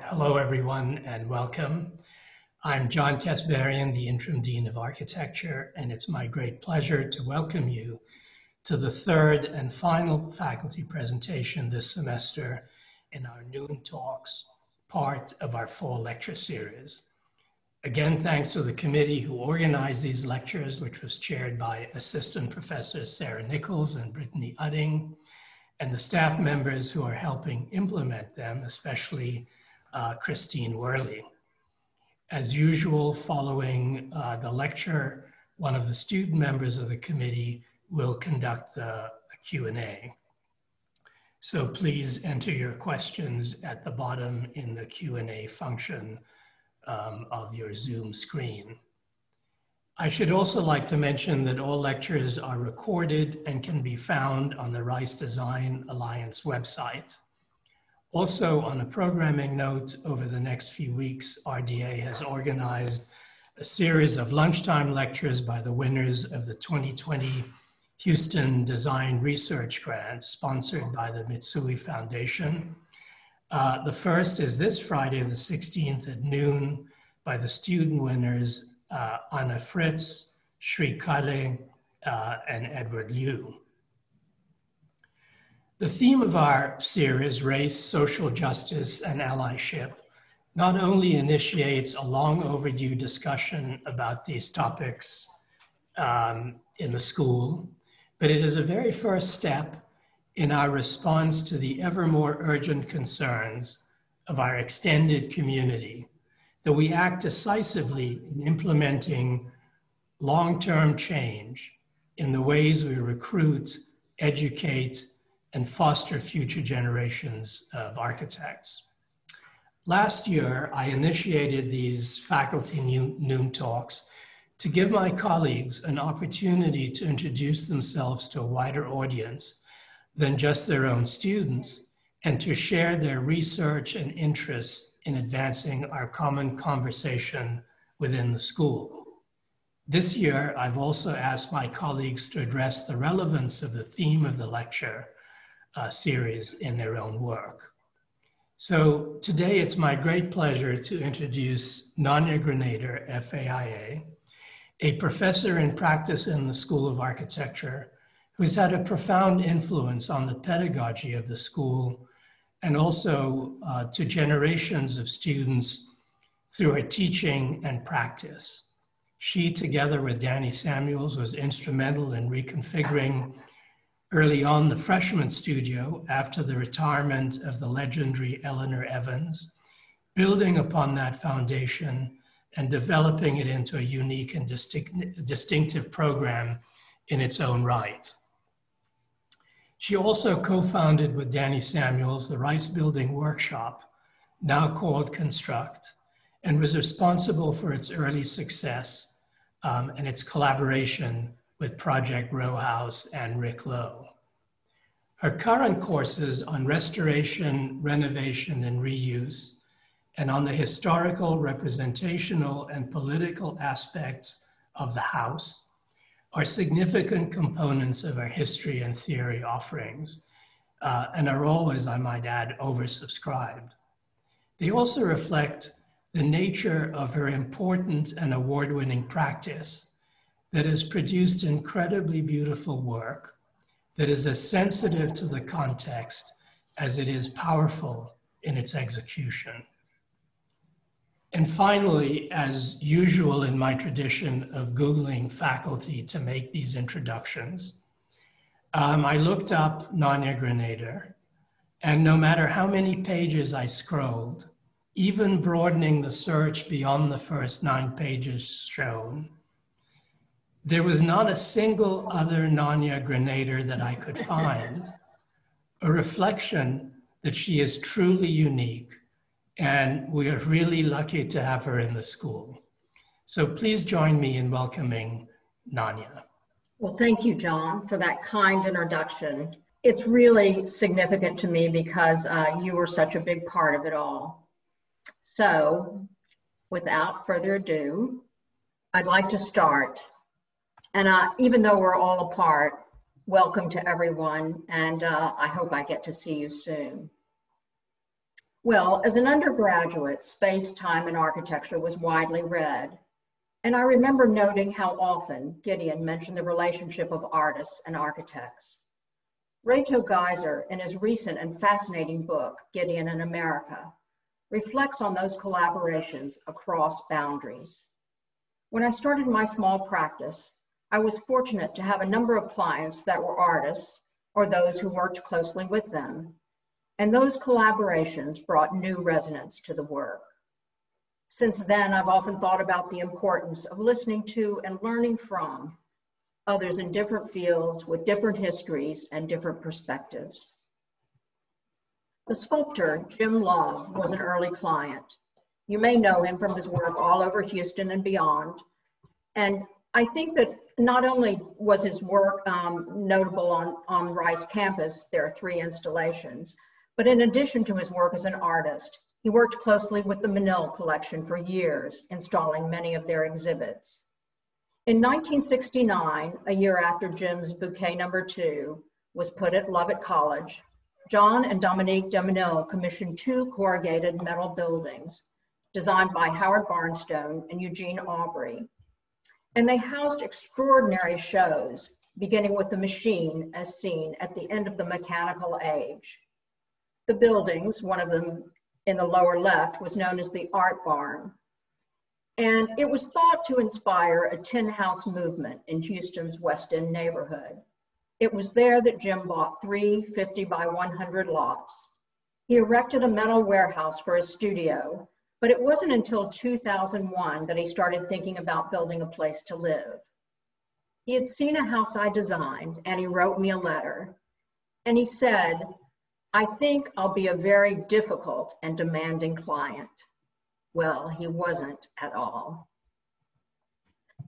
Hello, everyone, and welcome. I'm John Kasbarian, the Interim Dean of Architecture, and it's my great pleasure to welcome you to the third and final faculty presentation this semester in our Noon Talks, part of our fall lecture series. Again, thanks to the committee who organized these lectures, which was chaired by Assistant Professors Sarah Nichols and Brittany Udding, and the staff members who are helping implement them, especially Christine Worley. As usual, following the lecture, one of the student members of the committee will conduct a Q&A. So please enter your questions at the bottom in the Q&A function of your Zoom screen. I should also like to mention that all lectures are recorded and can be found on the Rice Design Alliance website. Also, on a programming note, over the next few weeks, RDA has organized a series of lunchtime lectures by the winners of the 2020 Houston Design Research Grant, sponsored by the Mitsui Foundation. The first is this Friday, the 16th at noon, by the student winners, Anna Fritz, Sri Kale, and Edward Liu. The theme of our series, Race, Social Justice, and Allyship, not only initiates a long overdue discussion about these topics in the school, but it is a very first step in our response to the ever more urgent concerns of our extended community, that we act decisively in implementing long-term change in the ways we recruit, educate, and foster future generations of architects. Last year, I initiated these faculty noon talks to give my colleagues an opportunity to introduce themselves to a wider audience than just their own students, and to share their research and interests in advancing our common conversation within the school. This year, I've also asked my colleagues to address the relevance of the theme of the lecture series in their own work. So today it's my great pleasure to introduce Nonya Grenader, FAIA, a professor in practice in the School of Architecture who's had a profound influence on the pedagogy of the school and also to generations of students through her teaching and practice. She, together with Danny Samuels, was instrumental in reconfiguring early on the freshman studio after the retirement of the legendary Eleanor Evans, building upon that foundation and developing it into a unique and distinctive program in its own right. She also co-founded with Danny Samuels the Rice Building Workshop, now called Construct, and was responsible for its early success and its collaboration with Project Row House and Rick Lowe. Her current courses on restoration, renovation, and reuse, and on the historical, representational, and political aspects of the house are significant components of our history and theory offerings, and are always, I might add, oversubscribed. They also reflect the nature of her important and award-winning practice that has produced incredibly beautiful work that is as sensitive to the context as it is powerful in its execution. And finally, as usual in my tradition of Googling faculty to make these introductions, I looked up Nonya Grenader, and no matter how many pages I scrolled, even broadening the search beyond the first 9 pages shown, there was not a single other Nonya Grenader that I could find, a reflection that she is truly unique, and we are really lucky to have her in the school. So please join me in welcoming Nonya. Well, thank you, John, for that kind introduction. It's really significant to me because you were such a big part of it all. So without further ado, I'd like to start. And even though we're all apart, welcome to everyone, and I hope I get to see you soon. Well, as an undergraduate, space, time, and architecture was widely read. And I remember noting how often Gideon mentioned the relationship of artists and architects. Rachel Geiser, in his recent and fascinating book, Gideon in America, reflects on those collaborations across boundaries. When I started my small practice, I was fortunate to have a number of clients that were artists or those who worked closely with them. And those collaborations brought new resonance to the work. Since then, I've often thought about the importance of listening to and learning from others in different fields with different histories and different perspectives. The sculptor, Jim Love, was an early client. You may know him from his work all over Houston and beyond. And I think that not only was his work notable on Rice campus, there are 3 installations, but in addition to his work as an artist, he worked closely with the Manil collection for years, installing many of their exhibits. In 1969, a year after Jim's Bouquet No. 2 was put at Lovett College, John and Dominique de Manil commissioned 2 corrugated metal buildings designed by Howard Barnstone and Eugene Aubrey. And they housed extraordinary shows, beginning with the machine as seen at the end of the mechanical age. The buildings, one of them in the lower left, was known as the Art Barn. And it was thought to inspire a tin house movement in Houston's West End neighborhood. It was there that Jim bought 3 50 by 100 lots. He erected a metal warehouse for his studio, but it wasn't until 2001 that he started thinking about building a place to live. He had seen a house I designed, and he wrote me a letter. And he said, "I think I'll be a very difficult and demanding client." Well, he wasn't at all.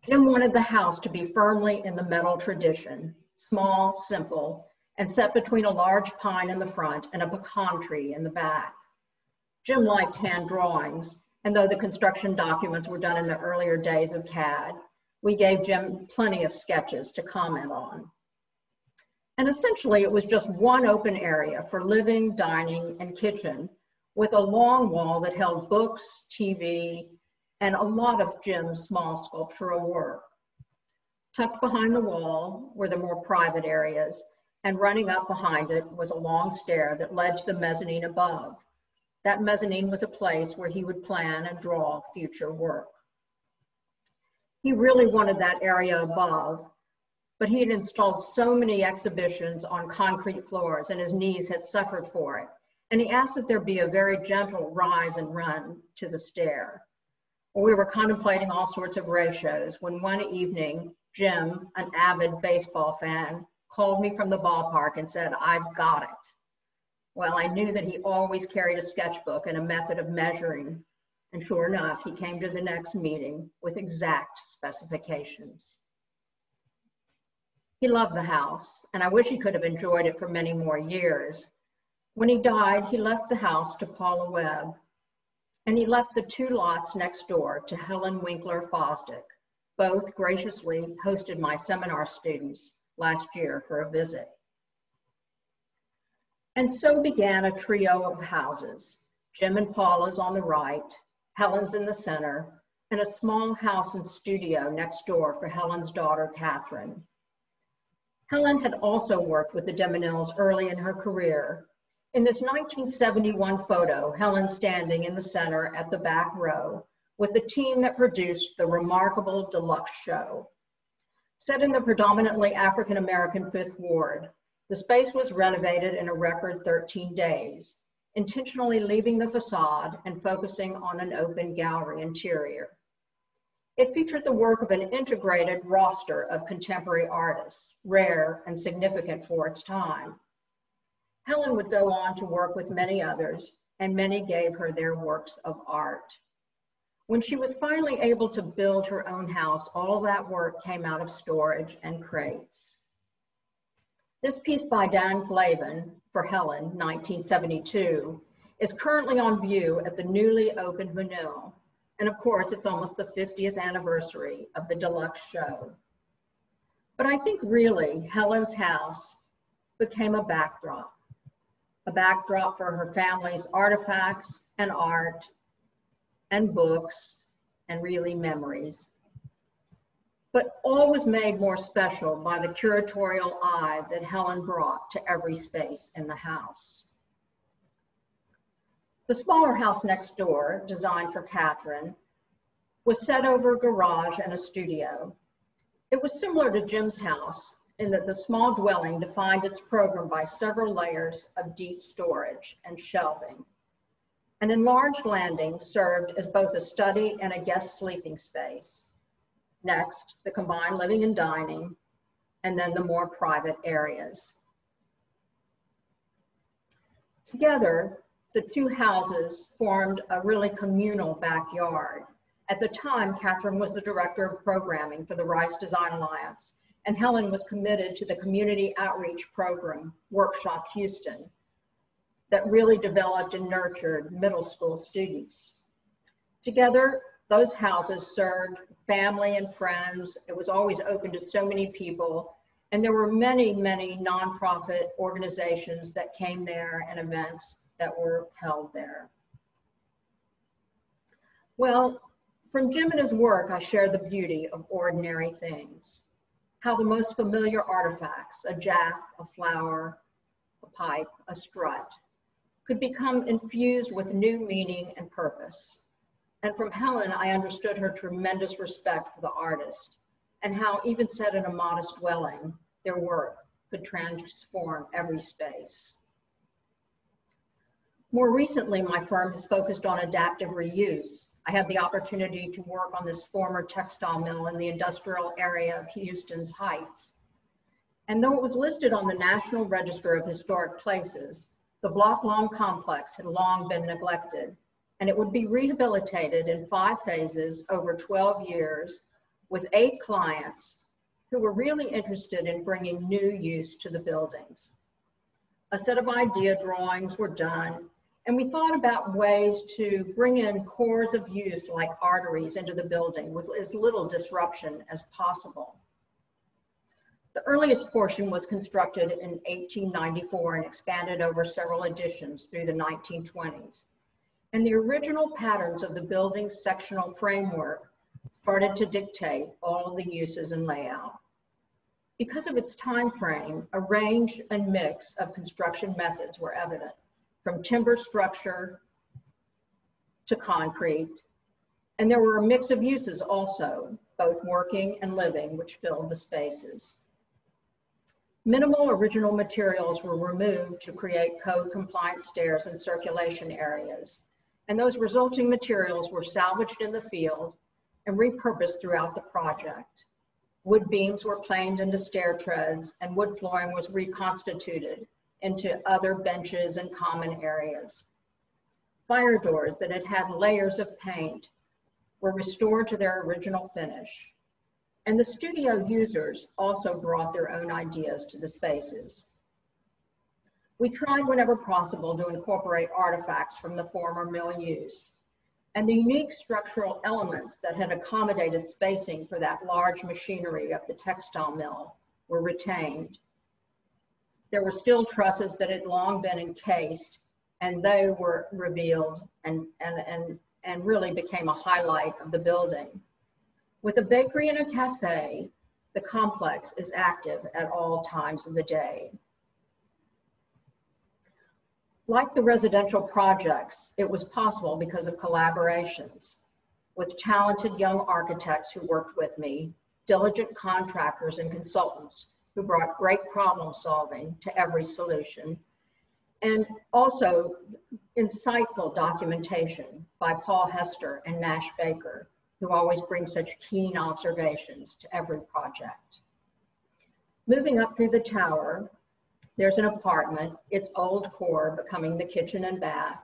Jim wanted the house to be firmly in the metal tradition, small, simple, and set between a large pine in the front and a pecan tree in the back. Jim liked hand drawings, and though the construction documents were done in the earlier days of CAD, we gave Jim plenty of sketches to comment on. And essentially, it was just one open area for living, dining, and kitchen, with a long wall that held books, TV, and a lot of Jim's small sculptural work. Tucked behind the wall were the more private areas, and running up behind it was a long stair that led to the mezzanine above. That mezzanine was a place where he would plan and draw future work. He really wanted that area above, but he had installed so many exhibitions on concrete floors and his knees had suffered for it. And he asked that there be a very gentle rise and run to the stair. We were contemplating all sorts of ratios when one evening, Jim, an avid baseball fan, called me from the ballpark and said, "I've got it." Well, I knew that he always carried a sketchbook and a method of measuring. And sure enough, he came to the next meeting with exact specifications. He loved the house, and I wish he could have enjoyed it for many more years. When he died, he left the house to Paula Webb, and he left the 2 lots next door to Helen Winkler Fosdick. Both graciously hosted my seminar students last year for a visit. And so began a trio of houses. Jim and Paula's on the right, Helen's in the center, and a small house and studio next door for Helen's daughter, Catherine. Helen had also worked with the de Manils early in her career. In this 1971 photo, Helen standing in the center at the back row with the team that produced the remarkable deluxe show. Set in the predominantly African-American Fifth Ward, the space was renovated in a record 13 days, intentionally leaving the facade and focusing on an open gallery interior. It featured the work of an integrated roster of contemporary artists, rare and significant for its time. Helen would go on to work with many others, and many gave her their works of art. When she was finally able to build her own house, all that work came out of storage and crates. This piece by Dan Flavin for Helen, 1972, is currently on view at the newly opened Manil. And of course, it's almost the 50th anniversary of the deluxe show. But I think really Helen's house became a backdrop. a backdrop for her family's artifacts and art and books and really memories. But all was made more special by the curatorial eye that Helen brought to every space in the house. The smaller house next door, designed for Catherine, was set over a garage and a studio. It was similar to Jim's house in that the small dwelling defined its program by several layers of deep storage and shelving. An enlarged landing served as both a study and a guest sleeping space. Next, the combined living and dining, and then the more private areas. Together, the two houses formed a really communal backyard. At the time, Catherine was the director of programming for the Rice Design Alliance, and Helen was committed to the community outreach program, Workshop Houston, that really developed and nurtured middle school students. Together, those houses served family and friends. It was always open to so many people, and there were many, many nonprofit organizations that came there and events that were held there. Well, from Jim and his work, I share the beauty of ordinary things. How the most familiar artifacts, a jack, a flower, a pipe, a strut, could become infused with new meaning and purpose. And from Helen, I understood her tremendous respect for the artist and how even set in a modest dwelling, their work could transform every space. More recently, my firm has focused on adaptive reuse. I had the opportunity to work on this former textile mill in the industrial area of Houston's Heights. And though it was listed on the National Register of Historic Places, the block-long complex had long been neglected, and it would be rehabilitated in 5 phases over 12 years with 8 clients who were really interested in bringing new use to the buildings. A set of idea drawings were done, and we thought about ways to bring in cores of use like arteries into the building with as little disruption as possible. The earliest portion was constructed in 1894 and expanded over several editions through the 1920s. And the original patterns of the building's sectional framework started to dictate all of the uses and layout. Because of its time frame, a range and mix of construction methods were evident, from timber structure to concrete. And there were a mix of uses also, both working and living, which filled the spaces. Minimal original materials were removed to create code-compliant stairs and circulation areas. And those resulting materials were salvaged in the field and repurposed throughout the project. Wood beams were planed into stair treads, and wood flooring was reconstituted into other benches and common areas. Fire doors that had had layers of paint were restored to their original finish. And the studio users also brought their own ideas to the spaces. We tried whenever possible to incorporate artifacts from the former mill use, and the unique structural elements that had accommodated spacing for that large machinery of the textile mill were retained. There were steel trusses that had long been encased, and they were revealed and really became a highlight of the building. With a bakery and a cafe, the complex is active at all times of the day. Like the residential projects, it was possible because of collaborations with talented young architects who worked with me, diligent contractors and consultants who brought great problem solving to every solution, and also insightful documentation by Paul Hester and Nash Baker, who always bring such keen observations to every project. Moving up through the tower, there's an apartment, its old core becoming the kitchen and bath.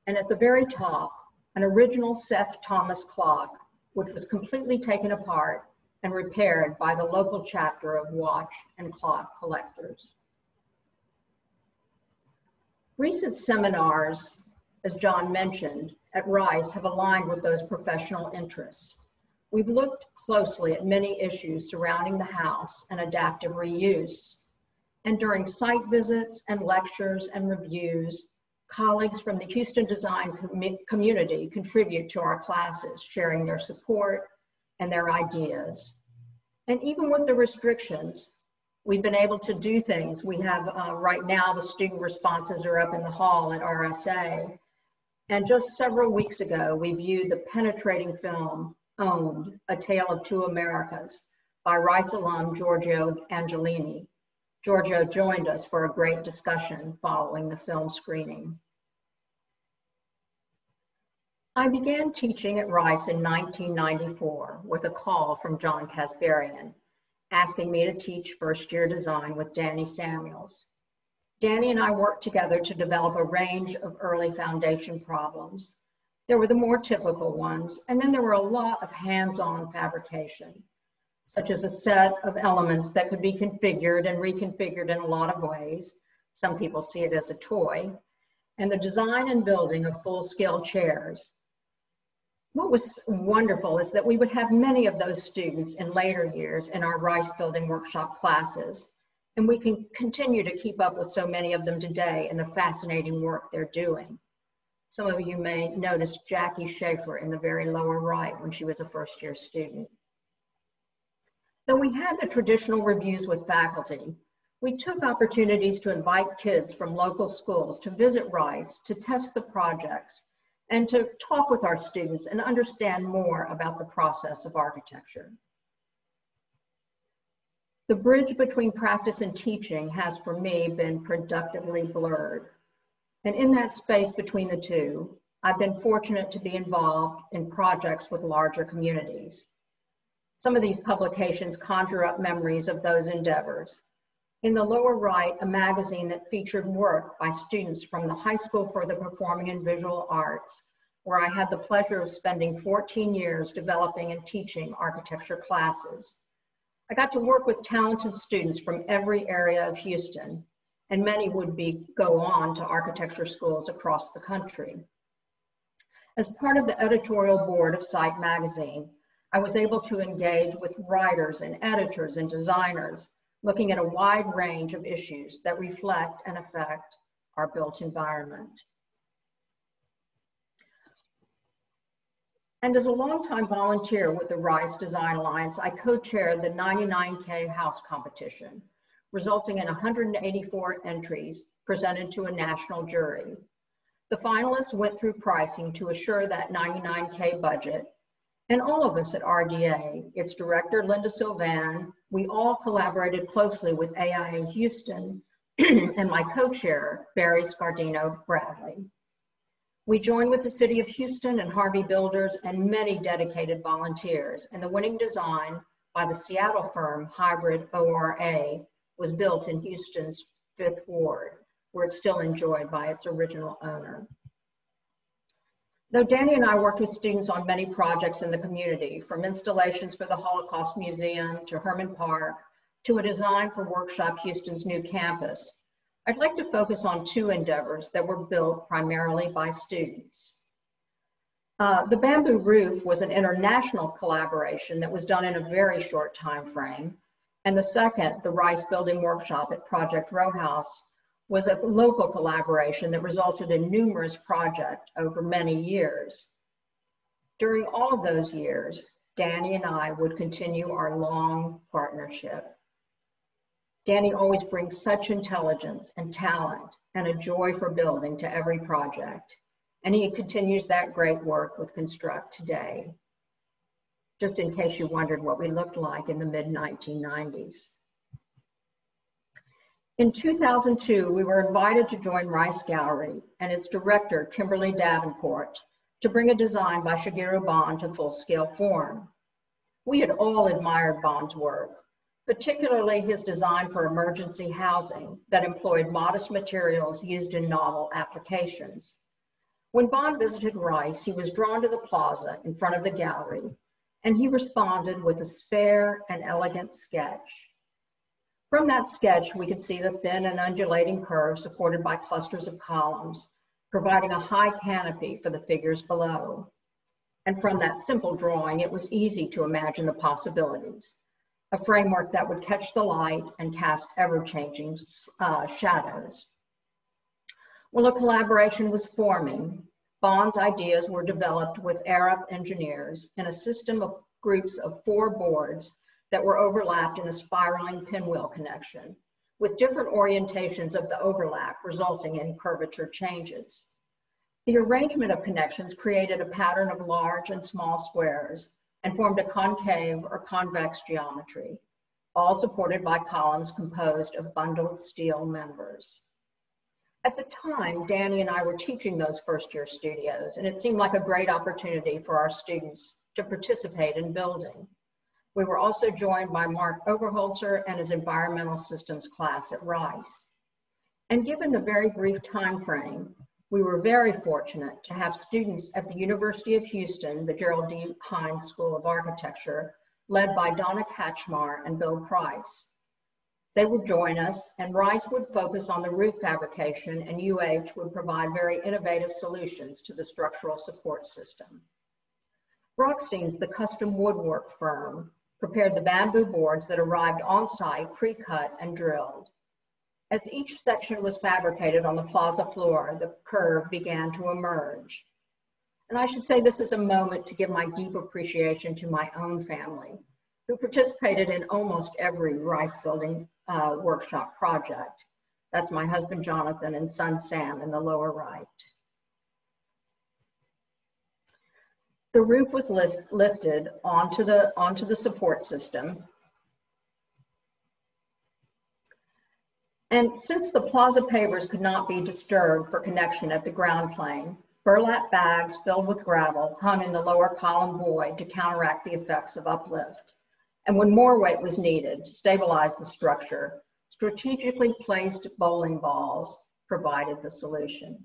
And at the very top, an original Seth Thomas clock, which was completely taken apart and repaired by the local chapter of watch and clock collectors. Recent seminars, as John mentioned, at Rice have aligned with those professional interests. We've looked closely at many issues surrounding the house and adaptive reuse. And during site visits and lectures and reviews, colleagues from the Houston design community contribute to our classes, sharing their support and their ideas. And even with the restrictions, we've been able to do things. We have, right now, the student responses are up in the hall at RSA. And just several weeks ago, we viewed the penetrating film, Owned, A Tale of Two Americas, by Rice alum Giorgio Angelini. Giorgio joined us for a great discussion following the film screening. I began teaching at Rice in 1994 with a call from John Kasbarian, asking me to teach first-year design with Danny Samuels. Danny and I worked together to develop a range of early foundation problems. There were the more typical ones, and then there were a lot of hands-on fabrication, such as a set of elements that could be configured and reconfigured in a lot of ways. Some people see it as a toy, and the design and building of full-scale chairs. What was wonderful is that we would have many of those students in later years in our Rice Building Workshop classes, and we can continue to keep up with so many of them today in the fascinating work they're doing. Some of you may notice Jackie Schaefer in the very lower right when she was a first-year student. Though we had the traditional reviews with faculty, we took opportunities to invite kids from local schools to visit Rice, to test the projects, and to talk with our students and understand more about the process of architecture. The bridge between practice and teaching has, for me, been productively blurred. And in that space between the two, I've been fortunate to be involved in projects with larger communities. Some of these publications conjure up memories of those endeavors. In the lower right, a magazine that featured work by students from the High School for the Performing and Visual Arts, where I had the pleasure of spending 14 years developing and teaching architecture classes. I got to work with talented students from every area of Houston, and many would go on to architecture schools across the country. As part of the editorial board of Site Magazine, I was able to engage with writers and editors and designers, looking at a wide range of issues that reflect and affect our built environment. And as a longtime volunteer with the Rice Design Alliance, I co-chaired the 99K house competition, resulting in 184 entries presented to a national jury. The finalists went through pricing to assure that 99K budget, and all of us at RDA, its director, Linda Sylvan, we all collaborated closely with AIA Houston and my co-chair, Barry Scardino Bradley. We joined with the City of Houston and Harvey Builders and many dedicated volunteers, and the winning design by the Seattle firm Hybrid ORA was built in Houston's 5th Ward, where it's still enjoyed by its original owner. Though Danny and I worked with students on many projects in the community, from installations for the Holocaust Museum to Herman Park, to a design for Workshop Houston's new campus, I'd like to focus on two endeavors that were built primarily by students. The bamboo roof was an international collaboration that was done in a very short time frame. And the second, the Rice Building Workshop at Project Row House, was a local collaboration that resulted in numerous projects over many years. During all of those years, Danny and I would continue our long partnership. Danny always brings such intelligence and talent and a joy for building to every project. And he continues that great work with Construct today. Just in case you wondered what we looked like in the mid-1990s. In 2002, we were invited to join Rice Gallery and its director, Kimberly Davenport, to bring a design by Shigeru Bond to full-scale form. We had all admired Bond's work, particularly his design for emergency housing that employed modest materials used in novel applications. When Bond visited Rice, he was drawn to the plaza in front of the gallery, and he responded with a spare and elegant sketch. From that sketch, we could see the thin and undulating curve supported by clusters of columns, providing a high canopy for the figures below. And from that simple drawing, it was easy to imagine the possibilities. a framework that would catch the light and cast ever-changing shadows. While a collaboration was forming, Bond's ideas were developed with Arab engineers in a system of groups of 4 boards that were overlapped in a spiraling pinwheel connection, with different orientations of the overlap resulting in curvature changes. The arrangement of connections created a pattern of large and small squares and formed a concave or convex geometry, all supported by columns composed of bundled steel members. At the time, Danny and I were teaching those first-year studios, and it seemed like a great opportunity for our students to participate in building. We were also joined by Mark Oberholzer and his environmental systems class at Rice. And given the very brief time frame, we were very fortunate to have students at the University of Houston, the Gerald D. Hines School of Architecture, led by Donna Katchmar and Bill Price. They would join us, and Rice would focus on the roof fabrication, and UH would provide very innovative solutions to the structural support system. Brockstein's, the custom woodwork firm, prepared the bamboo boards that arrived on site, pre-cut and drilled. As each section was fabricated on the plaza floor, the curve began to emerge. And I should say this is a moment to give my deep appreciation to my own family, who participated in almost every Rice Building workshop project. That's my husband, Jonathan, and son, Sam, in the lower right. The roof was lifted onto the support system. And since the plaza pavers could not be disturbed for connection at the ground plane, burlap bags filled with gravel hung in the lower column void to counteract the effects of uplift. And when more weight was needed to stabilize the structure, strategically placed bowling balls provided the solution.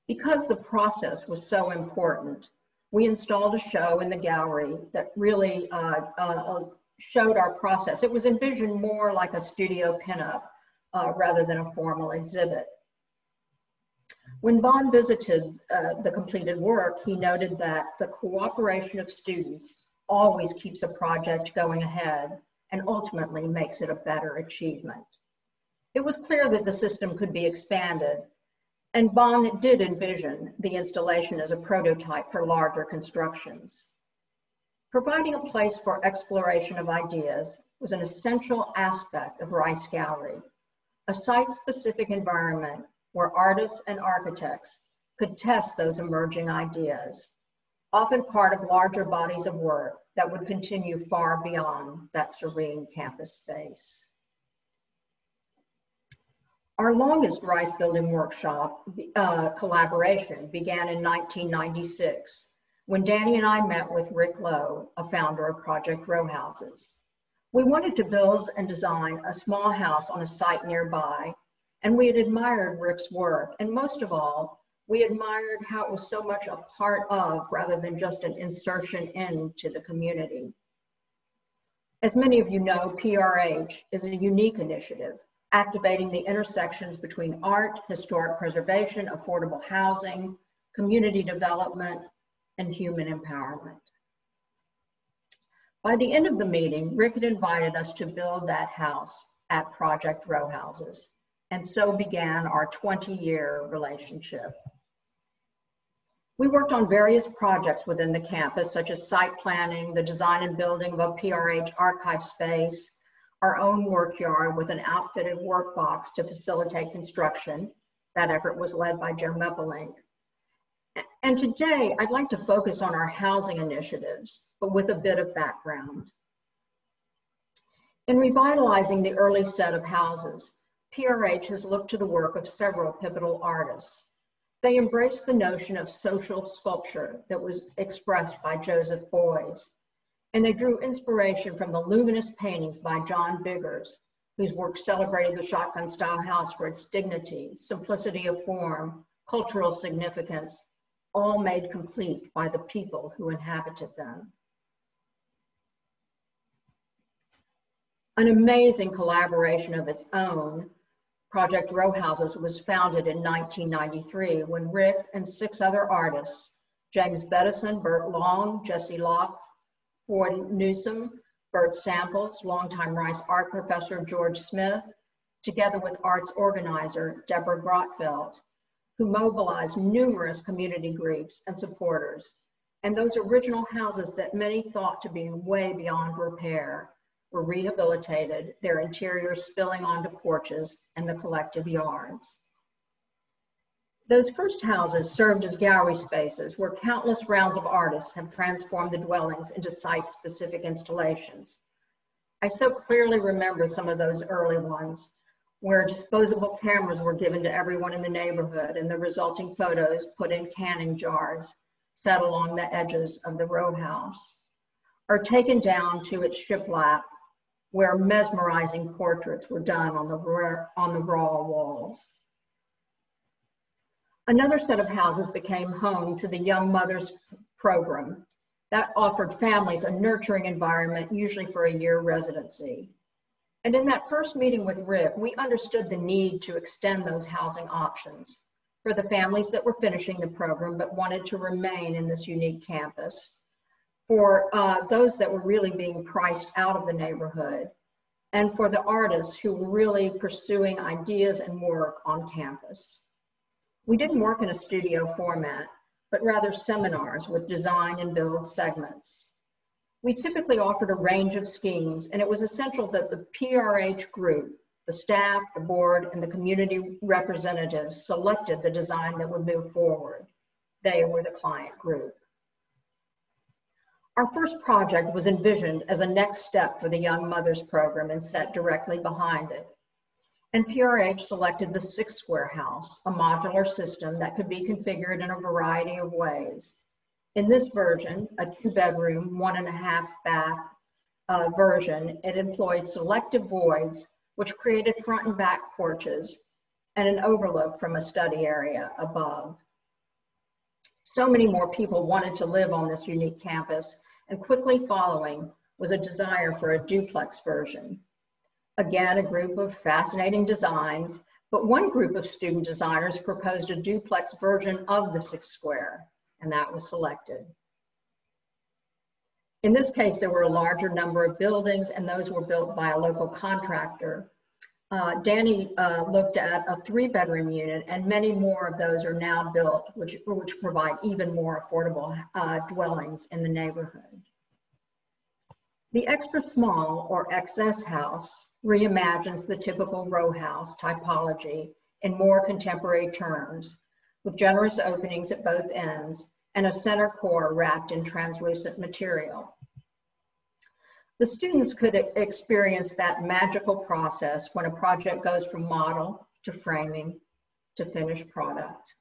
Because the process was so important, we installed a show in the gallery that really showed our process. It was envisioned more like a studio pinup rather than a formal exhibit. When Bond visited the completed work, he noted that the cooperation of students always keeps a project going ahead and ultimately makes it a better achievement. It was clear that the system could be expanded, and Bond did envision the installation as a prototype for larger constructions. Providing a place for exploration of ideas was an essential aspect of Rice Gallery, a site-specific environment where artists and architects could test those emerging ideas, often part of larger bodies of work that would continue far beyond that serene campus space. Our longest Rice Building workshop collaboration began in 1996, when Danny and I met with Rick Lowe, a founder of Project Row Houses. We wanted to build and design a small house on a site nearby, and we had admired Rick's work, and most of all, we admired how it was so much a part of rather than just an insertion into the community. As many of you know, PRH is a unique initiative, activating the intersections between art, historic preservation, affordable housing, community development, and human empowerment. By the end of the meeting, Rick had invited us to build that house at Project Row Houses, and so began our 20-year relationship. We worked on various projects within the campus, such as site planning, the design and building of a PRH archive space, our own work yard with an outfitted workbox to facilitate construction. That effort was led by Joe Meppelink. And today, I'd like to focus on our housing initiatives, but with a bit of background. In revitalizing the early set of houses, PRH has looked to the work of several pivotal artists. They embraced the notion of social sculpture that was expressed by Joseph Beuys, and they drew inspiration from the luminous paintings by John Biggers, whose work celebrated the shotgun-style house for its dignity, simplicity of form, cultural significance, all made complete by the people who inhabited them. An amazing collaboration of its own, Project Row Houses was founded in 1993 when Rick and 6 other artists, James Bettison, Bert Long, Jesse Locke, Ford Newsom, Bert Samples, longtime Rice art professor George Smith, together with arts organizer Deborah Grotfeld, who mobilized numerous community groups and supporters. And those original houses that many thought to be way beyond repair were rehabilitated, their interiors spilling onto porches and the collective yards. Those first houses served as gallery spaces where countless rounds of artists have transformed the dwellings into site-specific installations. I so clearly remember some of those early ones, where disposable cameras were given to everyone in the neighborhood and the resulting photos put in canning jars set along the edges of the row house, or taken down to its shiplap, where mesmerizing portraits were done on the raw walls. Another set of houses became home to the Young Mothers program that offered families a nurturing environment, usually for a year residency. And in that first meeting with Rick, we understood the need to extend those housing options for the families that were finishing the program but wanted to remain in this unique campus, for those that were really being priced out of the neighborhood, and for the artists who were really pursuing ideas and work on campus. We didn't work in a studio format, but rather seminars with design and build segments. We typically offered a range of schemes, and it was essential that the PRH group, the staff, the board, and the community representatives selected the design that would move forward. They were the client group. Our first project was envisioned as a next step for the Young Mothers program and set directly behind it. And PRH selected the 6 square house, a modular system that could be configured in a variety of ways. In this version, a 2-bedroom, 1.5 bath version, it employed selective voids, which created front and back porches and an overlook from a study area above. So many more people wanted to live on this unique campus, and quickly following was a desire for a duplex version. Again, a group of fascinating designs, but one group of student designers proposed a duplex version of the 6 square, and that was selected. In this case, there were a larger number of buildings, and those were built by a local contractor. Danny looked at a 3-bedroom unit, and many more of those are now built, which provide even more affordable dwellings in the neighborhood. The extra small, or XS house, reimagines the typical row house typology in more contemporary terms, with generous openings at both ends and a center core wrapped in translucent material. The students could experience that magical process when a project goes from model to framing to finished product.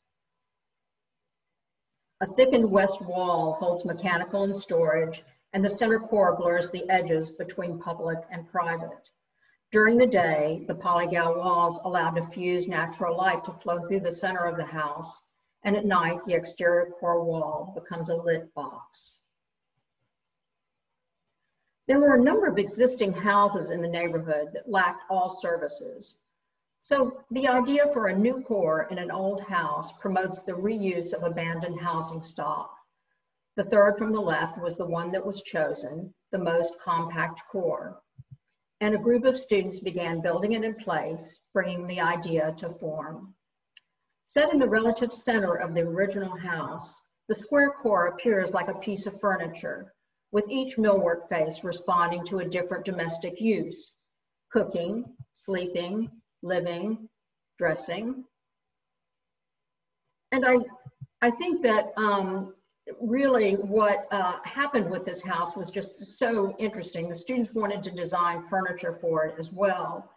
A thickened west wall holds mechanical and storage, and the center core blurs the edges between public and private. During the day, the polygal walls allow diffused natural light to flow through the center of the house, and at night, the exterior core wall becomes a lit box. There were a number of existing houses in the neighborhood that lacked all services. So the idea for a new core in an old house promotes the reuse of abandoned housing stock. The third from the left was the one that was chosen, the most compact core. And a group of students began building it in place, bringing the idea to form. Set in the relative center of the original house, the square core appears like a piece of furniture, with each millwork face responding to a different domestic use: cooking, sleeping, living, dressing. And I think that really what happened with this house was just so interesting. The students wanted to design furniture for it as well.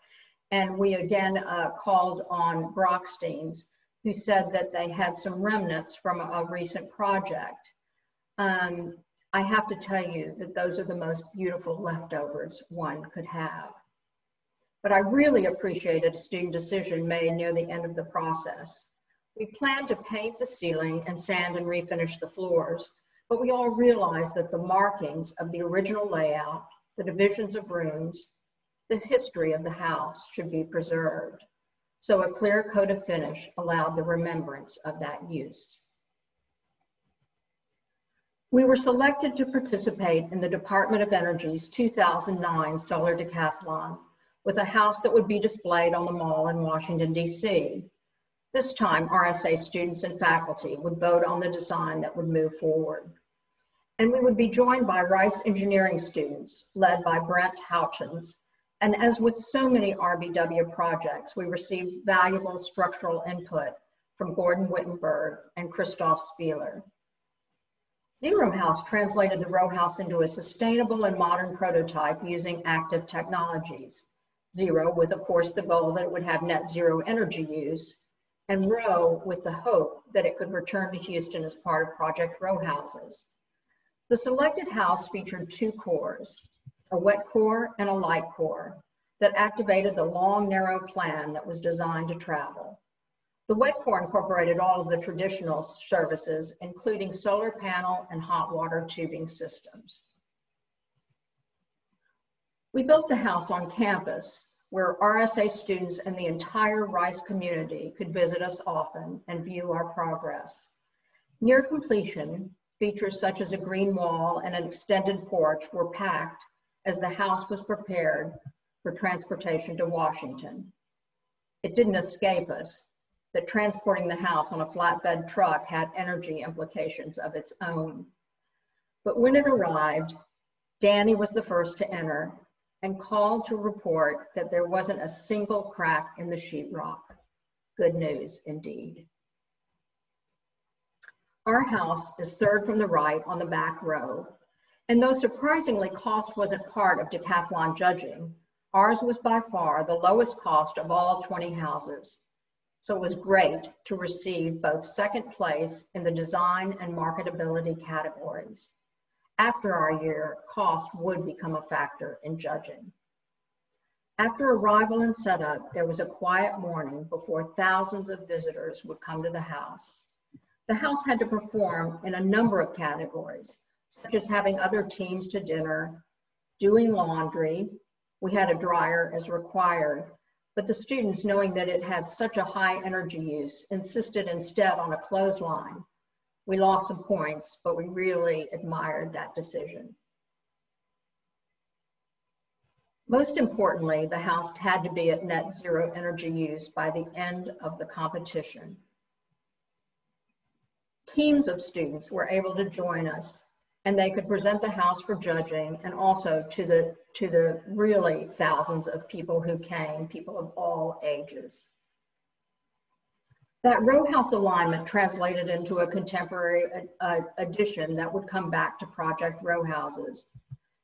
And we again called on Brocksteins, who said that they had some remnants from a recent project. I have to tell you that those are the most beautiful leftovers one could have. But I really appreciated a student decision made near the end of the process. We planned to paint the ceiling and sand and refinish the floors, but we all realized that the markings of the original layout, the divisions of rooms, the history of the house should be preserved. So a clear coat of finish allowed the remembrance of that use. We were selected to participate in the Department of Energy's 2009 Solar Decathlon with a house that would be displayed on the mall in Washington, D.C. This time, RSA students and faculty would vote on the design that would move forward. And we would be joined by Rice engineering students led by Brent Houchins. And as with so many RBW projects, we received valuable structural input from Gordon Wittenberg and Christoph Spieler. Zero House translated the row house into a sustainable and modern prototype using active technologies. Zero with, of course, the goal that it would have net zero energy use, and Row with the hope that it could return to Houston as part of Project Row Houses. The selected house featured two cores, a wet core and a light core, that activated the long, narrow plan that was designed to travel. The wet core incorporated all of the traditional services, including solar panel and hot water tubing systems. We built the house on campus, where RSA students and the entire Rice community could visit us often and view our progress. Near completion, features such as a green wall and an extended porch were packed as the house was prepared for transportation to Washington. It didn't escape us that transporting the house on a flatbed truck had energy implications of its own. But when it arrived, Danny was the first to enter and called to report that there wasn't a single crack in the sheetrock. Good news indeed. Our house is third from the right on the back row. And though surprisingly cost wasn't part of decathlon judging, ours was by far the lowest cost of all 20 houses. So it was great to receive both second place in the design and marketability categories. After our year, cost would become a factor in judging. After arrival and setup, there was a quiet morning before thousands of visitors would come to the house. The house had to perform in a number of categories, such as having other teams to dinner, doing laundry. We had a dryer as required, but the students, knowing that it had such a high energy use, insisted instead on a clothesline. We lost some points, but we really admired that decision. Most importantly, the house had to be at net zero energy use by the end of the competition. Teams of students were able to join us, and they could present the house for judging, and also to the really thousands of people who came, people of all ages. That row house alignment translated into a contemporary addition that would come back to Project Row Houses.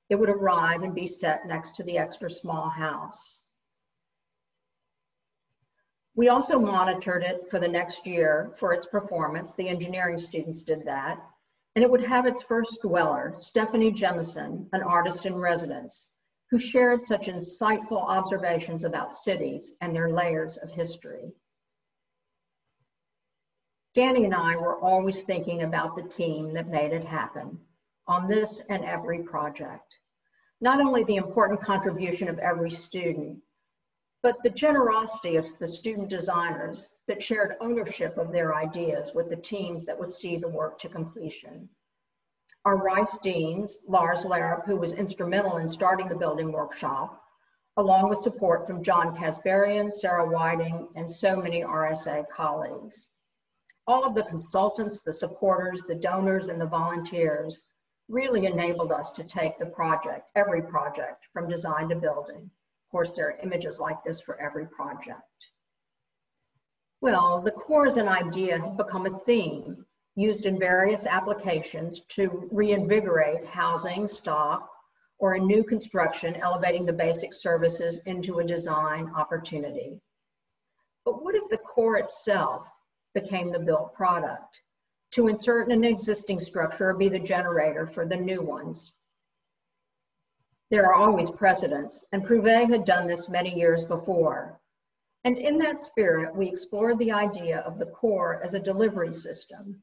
It would arrive and be set next to the extra small house. We also monitored it for the next year for its performance. The engineering students did that. And it would have its first dweller, Stephanie Jemison, an artist in residence, who shared such insightful observations about cities and their layers of history. Danny and I were always thinking about the team that made it happen on this and every project. Not only the important contribution of every student, but the generosity of the student designers that shared ownership of their ideas with the teams that would see the work to completion. Our Rice deans, Lars Larup, who was instrumental in starting the building workshop, along with support from John Kasbarian, Sarah Whiting, and so many RSA colleagues. All of the consultants, the supporters, the donors, and the volunteers really enabled us to take the project, every project, from design to building. Of course, there are images like this for every project. Well, the core as an idea had become a theme used in various applications to reinvigorate housing, stock, or a new construction, elevating the basic services into a design opportunity. But what if the core itself became the built product, to insert in an existing structure or be the generator for the new ones? There are always precedents, and Prouvé had done this many years before. And in that spirit, we explored the idea of the core as a delivery system.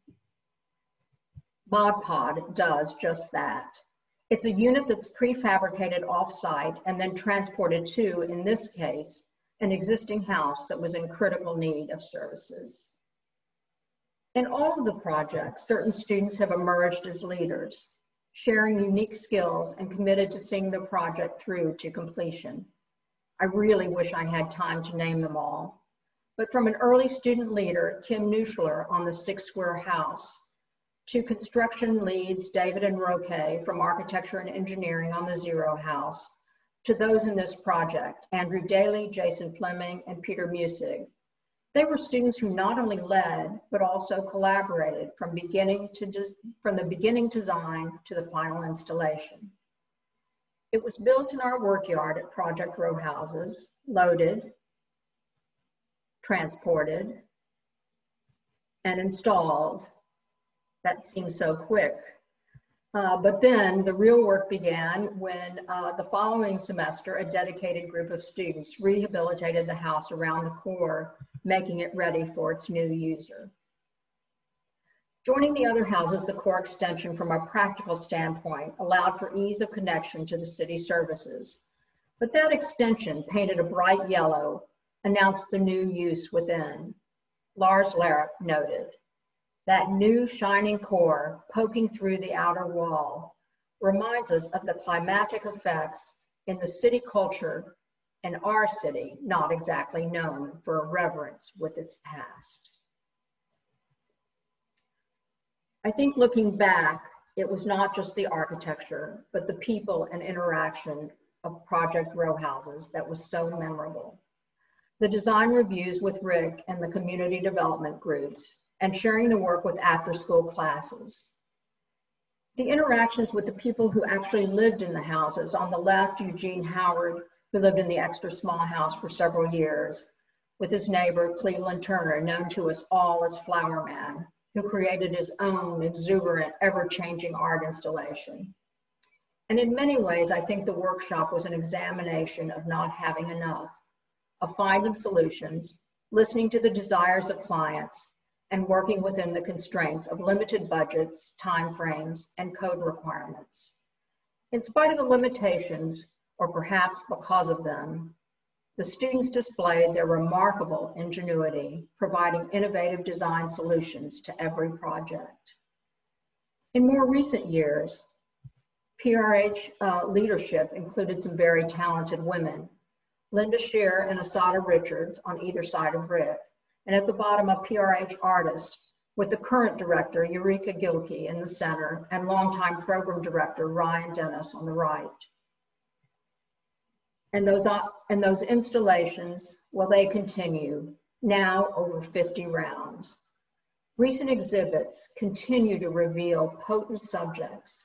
Mod Pod does just that. It's a unit that's prefabricated off-site and then transported to, in this case, an existing house that was in critical need of services. In all of the projects, certain students have emerged as leaders, sharing unique skills and committed to seeing the project through to completion. I really wish I had time to name them all, but from an early student leader, Kim Nuschler on the 6 Square House, to construction leads David and Roque from Architecture and Engineering on the Zero House, to those in this project, Andrew Daly, Jason Fleming, and Peter Musig. They were students who not only led, but also collaborated from the beginning design to the final installation. It was built in our work yard at Project Row Houses, loaded, transported, and installed. That seemed so quick. But then the real work began when the following semester, a dedicated group of students rehabilitated the house around the core, making it ready for its new user. Joining the other houses, the core extension from a practical standpoint allowed for ease of connection to the city services. But that extension, painted a bright yellow, announced the new use within. Lars Larup noted, that new shining core poking through the outer wall reminds us of the climatic effects in the city culture and our city, not exactly known for reverence with its past. I think looking back, it was not just the architecture, but the people and interaction of Project Row Houses that was so memorable. The design reviews with Rick and the community development groups, and sharing the work with after-school classes. The interactions with the people who actually lived in the houses. On the left, Eugene Howard, who lived in the extra small house for several years, with his neighbor, Cleveland Turner, known to us all as Flower Man, who created his own exuberant, ever-changing art installation. And in many ways, I think the workshop was an examination of not having enough, of finding solutions, listening to the desires of clients, and working within the constraints of limited budgets, timeframes, and code requirements. In spite of the limitations, or perhaps because of them, the students displayed their remarkable ingenuity, providing innovative design solutions to every project. In more recent years, PRH leadership included some very talented women, Linda Shear and Asada Richards on either side of Rick, and at the bottom a PRH artist with the current director, Eureka Gilkey, in the center, and longtime program director, Ryan Dennis, on the right. And those installations, well, they continue, now over 50 rounds. Recent exhibits continue to reveal potent subjects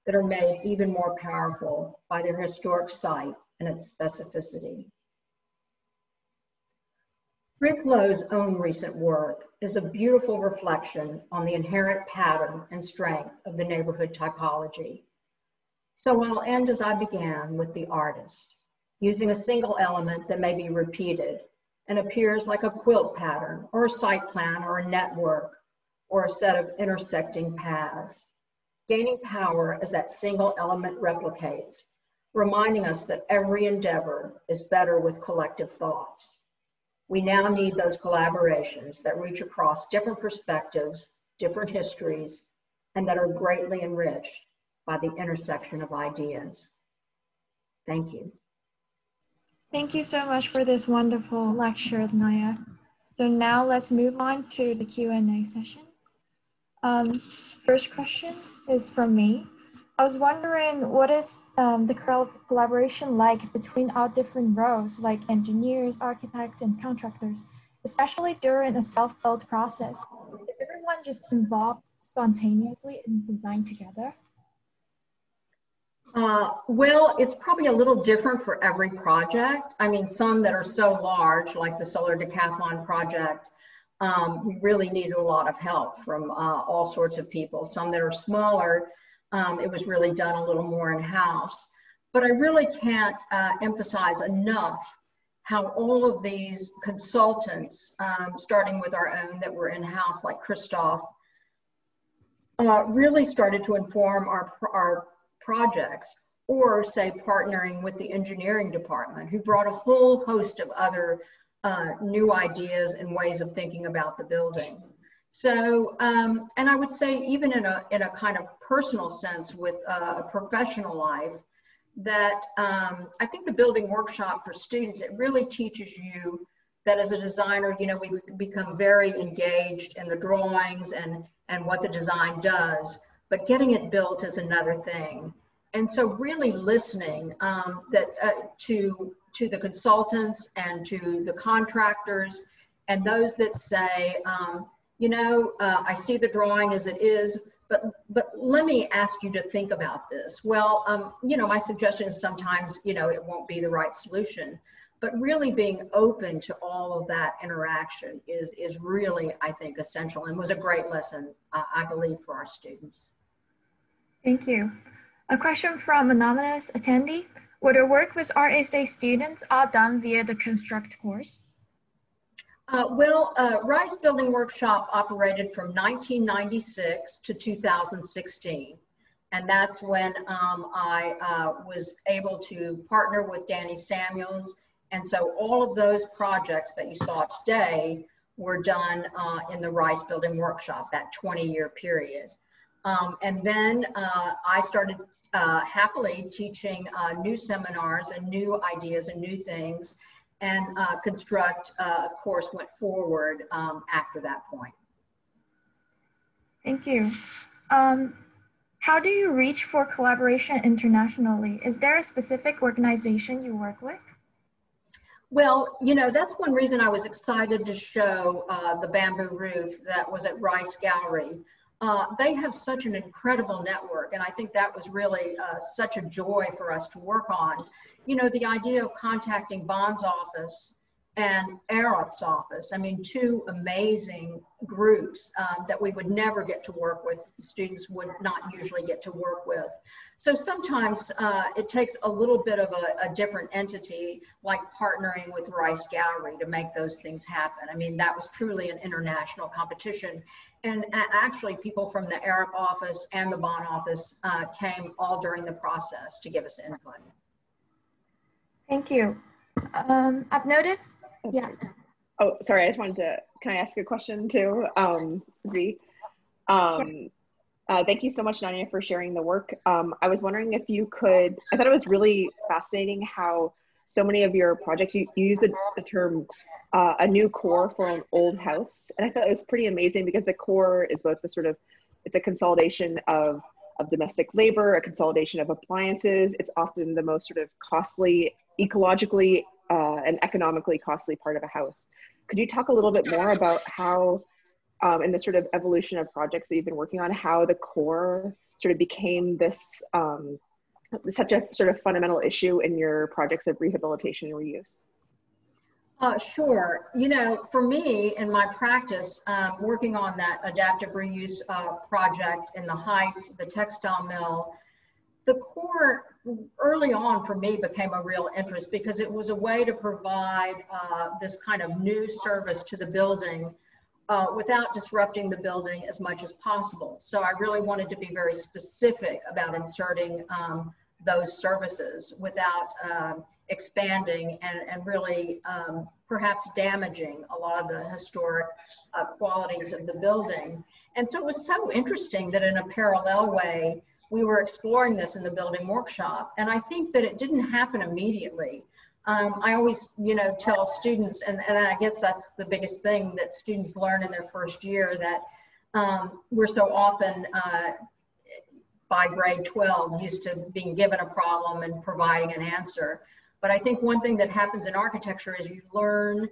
that are made even more powerful by their historic site and its specificity. Rick Lowe's own recent work is a beautiful reflection on the inherent pattern and strength of the neighborhood typology. So I'll end as I began, with the artist, using a single element that may be repeated and appears like a quilt pattern or a site plan or a network or a set of intersecting paths, gaining power as that single element replicates, reminding us that every endeavor is better with collective thoughts. We now need those collaborations that reach across different perspectives, different histories, and that are greatly enriched by the intersection of ideas. Thank you. Thank you so much for this wonderful lecture, Nonya. So now let's move on to the Q&A session. First question is from me. I was wondering, what is the collaboration like between our different roles, like engineers, architects, and contractors, especially during a self-build process? Is everyone just involved spontaneously in design together? Well, it's probably a little different for every project. I mean, some that are so large, like the Solar Decathlon project, we really needed a lot of help from all sorts of people. Some that are smaller, it was really done a little more in-house. But I really can't emphasize enough how all of these consultants, starting with our own that were in-house, like Christoph, really started to inform our projects, or say partnering with the engineering department, who brought a whole host of other new ideas and ways of thinking about the building. So, and I would say even in a kind of personal sense with a professional life, that I think the building workshop for students, it really teaches you that as a designer, you know, we become very engaged in the drawings and what the design does, but getting it built is another thing. And so really listening to the consultants and to the contractors and those that say, you know, I see the drawing as it is, but let me ask you to think about this. Well, you know, my suggestion is sometimes, you know, it won't be the right solution, but really being open to all of that interaction is really, I think, essential and was a great lesson, I believe, for our students. Thank you. A question from anonymous attendee. Were the work with RSA students all done via the Construct course? Rice Building Workshop operated from 1996 to 2016. And that's when I was able to partner with Danny Samuels. And so all of those projects that you saw today were done in the Rice Building Workshop, that 20-year period. And then I started happily teaching new seminars and new ideas and new things. And Construct, of course, went forward after that point. Thank you. How do you reach for collaboration internationally? Is there a specific organization you work with? Well, you know, that's one reason I was excited to show the bamboo roof that was at Rice Gallery. They have such an incredible network, and I think that was really such a joy for us to work on. You know, the idea of contacting Bond's office and Arup's office, I mean, two amazing groups that we would never get to work with, students would not usually get to work with. So sometimes it takes a little bit of a different entity, like partnering with Rice Gallery to make those things happen. I mean, that was truly an international competition. And actually people from the Arup office and the Bond office came all during the process to give us input. Thank you. I've noticed, yeah. Oh, sorry, I just wanted to, can I ask a question too, Z? Thank you so much, Nonya, for sharing the work. I was wondering if you could, I thought it was really fascinating how so many of your projects, you use the term a new core for an old house. And I thought it was pretty amazing because the core is both the sort of, it's a consolidation of domestic labor, a consolidation of appliances. It's often the most sort of costly, ecologically and economically costly part of a house. Could you talk a little bit more about how, in the sort of evolution of projects that you've been working on, how the core sort of became this, such a sort of fundamental issue in your projects of rehabilitation and reuse? Sure. You know, for me in my practice, working on that adaptive reuse project in the Heights, the textile mill, the core early on for me became a real interest because it was a way to provide this kind of new service to the building without disrupting the building as much as possible. So I really wanted to be very specific about inserting those services without expanding and really perhaps damaging a lot of the historic qualities of the building. And so it was so interesting that in a parallel way, we were exploring this in the building workshop. And I think that it didn't happen immediately. I always, you know, tell students, and I guess that's the biggest thing that students learn in their first year, that we're so often by grade 12 used to being given a problem and providing an answer. But I think one thing that happens in architecture is you learn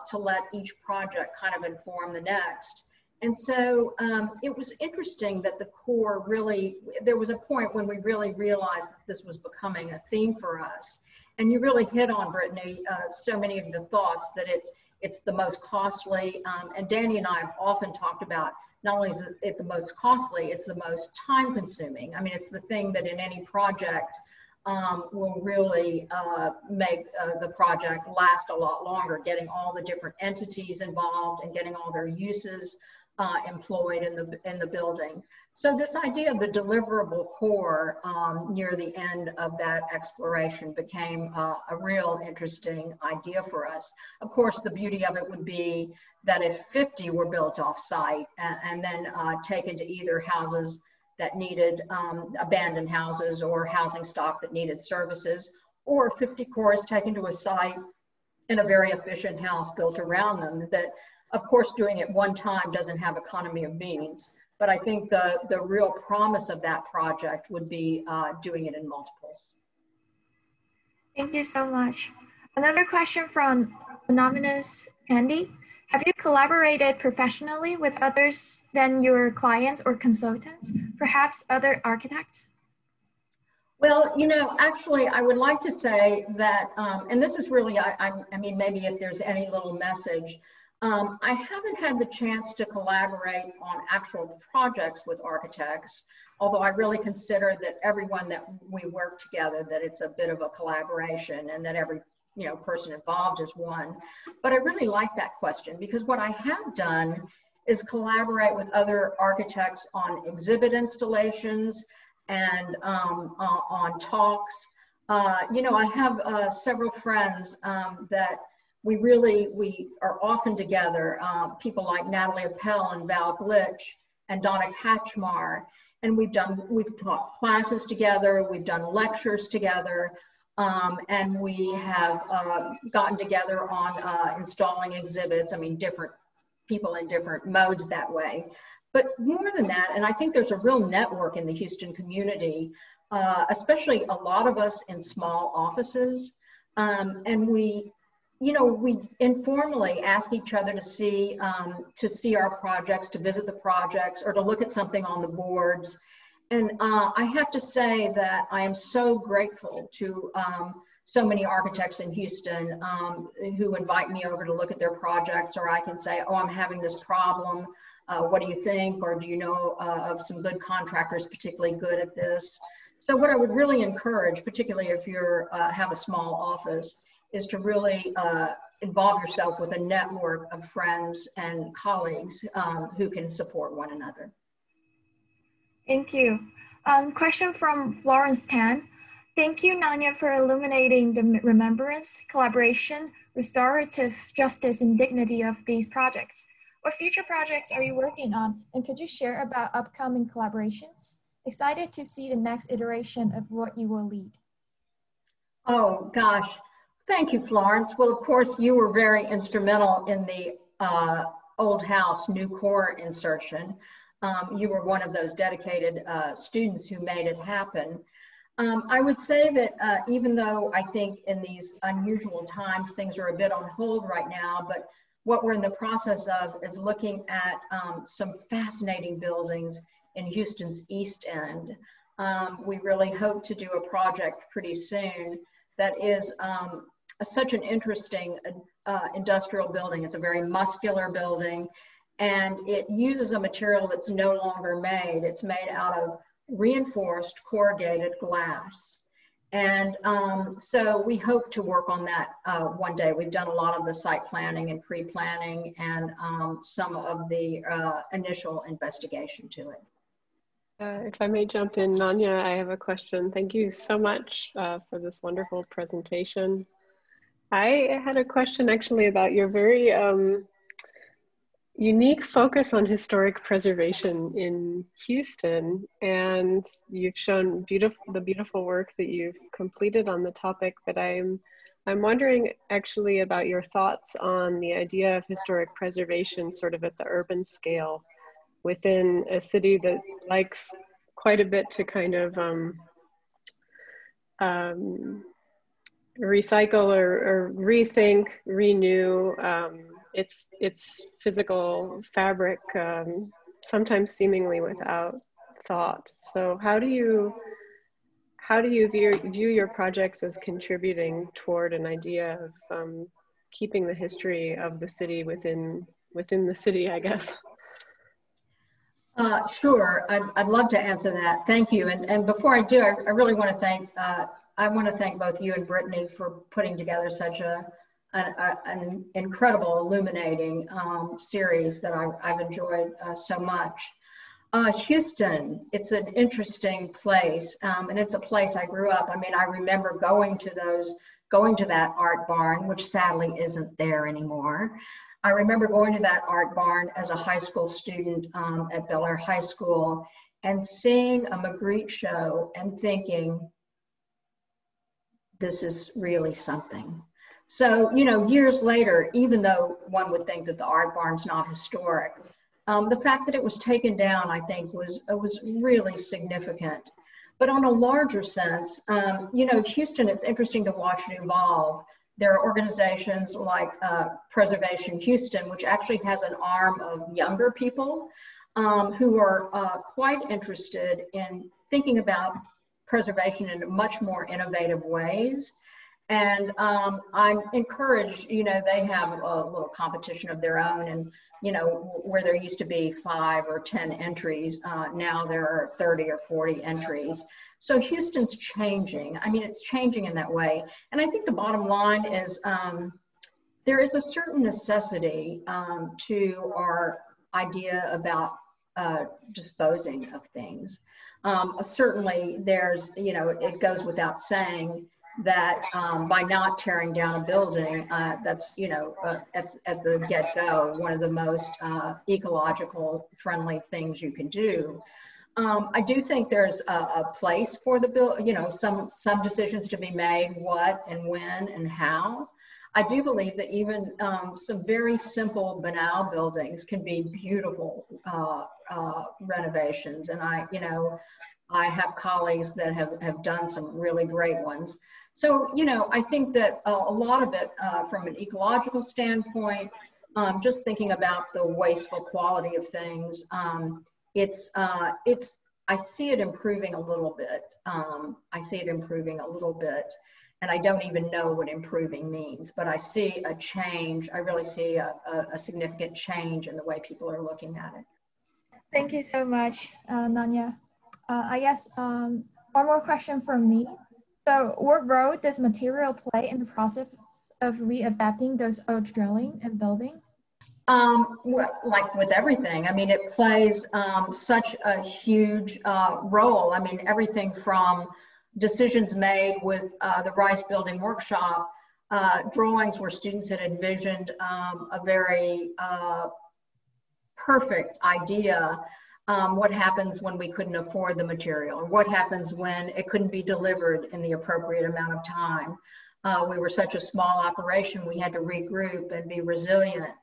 to let each project kind of inform the next. And so it was interesting that the core really, there was a point when we really realized that this was becoming a theme for us. And you really hit on, Brittany, so many of the thoughts that it's the most costly. And Danny and I have often talked about, not only is it the most costly, it's the most time consuming. I mean, it's the thing that in any project will really make the project last a lot longer, getting all the different entities involved and getting all their uses employed in the building. So this idea of the deliverable core near the end of that exploration became a real interesting idea for us. Of course, the beauty of it would be that if 50 were built off site and then taken to either houses that needed abandoned houses or housing stock that needed services, or 50 cores taken to a site in a very efficient house built around them, that of course doing it one time doesn't have economy of means, but I think the real promise of that project would be doing it in multiples. Thank you so much. Another question from anonymous Candy. Have you collaborated professionally with others than your clients or consultants, perhaps other architects? Well, you know, actually, I would like to say that, and this is really, I mean, maybe if there's any little message, I haven't had the chance to collaborate on actual projects with architects, although I really consider that everyone that we work together, that it's a bit of a collaboration and that every person involved is one. But I really like that question because what I have done is collaborate with other architects on exhibit installations and on talks. I have several friends that we are often together, people like Natalie Appel and Val Glitch and Donna Katchmar, and we've taught classes together, we've done lectures together, and we have gotten together on installing exhibits. I mean, different people in different modes that way. But more than that, and I think there's a real network in the Houston community, especially a lot of us in small offices, and we informally ask each other to see our projects, to visit the projects, or to look at something on the boards. And I have to say that I am so grateful to so many architects in Houston who invite me over to look at their projects, or I can say, oh, I'm having this problem. What do you think? Or do you know of some good contractors particularly good at this? So what I would really encourage, particularly if you have a small office, is to really involve yourself with a network of friends and colleagues who can support one another. Thank you. Question from Florence Tan. Thank you, Nonya, for illuminating the remembrance, collaboration, restorative justice, and dignity of these projects. What future projects are you working on? And could you share about upcoming collaborations? Excited to see the next iteration of what you will lead. Oh, gosh. Thank you, Florence. Well, of course, you were very instrumental in the old house new core insertion. You were one of those dedicated students who made it happen. I would say that even though I think in these unusual times, things are a bit on hold right now, but what we're in the process of is looking at some fascinating buildings in Houston's East End. We really hope to do a project pretty soon that is such an interesting industrial building. It's a very muscular building, and it uses a material that's no longer made. It's made out of reinforced corrugated glass. And so we hope to work on that one day. We've done a lot of the site planning and pre-planning and some of the initial investigation to it. If I may jump in, Nonya, I have a question. Thank you so much for this wonderful presentation. I had a question actually about your very unique focus on historic preservation in Houston, and you've shown the beautiful work that you've completed on the topic, but I'm wondering actually about your thoughts on the idea of historic preservation sort of at the urban scale within a city that likes quite a bit to kind of recycle or rethink, renew its physical fabric, sometimes seemingly without thought. So how do you view your projects as contributing toward an idea of keeping the history of the city within the city, I guess? Sure, I'd love to answer that. Thank you. And before I do, I really want to thank both you and Brittany for putting together such a an incredible illuminating series that I've enjoyed so much. Houston, it's an interesting place, and it's a place I grew up. I mean, I remember going to that art barn, which sadly isn't there anymore. I remember going to that art barn as a high school student at Bel Air High School and seeing a Magritte show and thinking, this is really something. So, you know, years later, even though one would think that the art barn's not historic, the fact that it was taken down, I think, was really significant. But on a larger sense, you know, Houston, it's interesting to watch it evolve. There are organizations like Preservation Houston, which actually has an arm of younger people who are quite interested in thinking about preservation in much more innovative ways. And I'm encouraged, you know, they have a little competition of their own, and, you know, where there used to be 5 or 10 entries, now there are 30 or 40 entries. So Houston's changing. I mean, it's changing in that way. And I think the bottom line is there is a certain necessity to our idea about disposing of things. Certainly there's, you know, it goes without saying that by not tearing down a building, that's, you know, at the get-go, one of the most ecological friendly things you can do. I do think there's a place for the bill, you know, some decisions to be made, what and when and how. I do believe that even some very simple, banal buildings can be beautiful renovations. And I have colleagues that have done some really great ones. So, you know, I think that a lot of it from an ecological standpoint, just thinking about the wasteful quality of things, I see it improving a little bit. I see it improving a little bit. And I don't even know what improving means, but I see a change. I really see a significant change in the way people are looking at it. Thank you so much, Nonya. I guess one more question from me. So what role does material play in the process of readapting those old dwelling and building? Well, like with everything, I mean, it plays such a huge role. I mean, everything from decisions made with the Rice Building Workshop, drawings where students had envisioned a very perfect idea. What happens when we couldn't afford the material? Or what happens when it couldn't be delivered in the appropriate amount of time? We were such a small operation, we had to regroup and be resilient.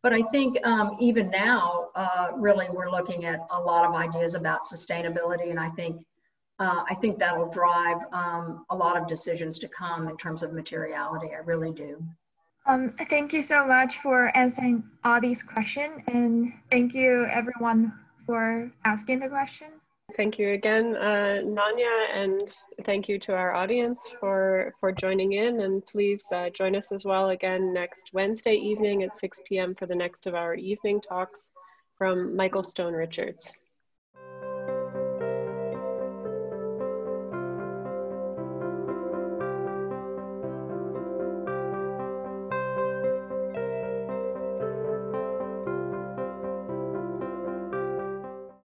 But I think even now, really, we're looking at a lot of ideas about sustainability, and I think that'll drive a lot of decisions to come in terms of materiality. I really do. Thank you so much for answering all these questions, and thank you everyone for asking the question. Thank you again, Nonya, and thank you to our audience for joining in. And please join us as well again next Wednesday evening at 6 p.m. for the next of our evening talks from Michael Stone Richards.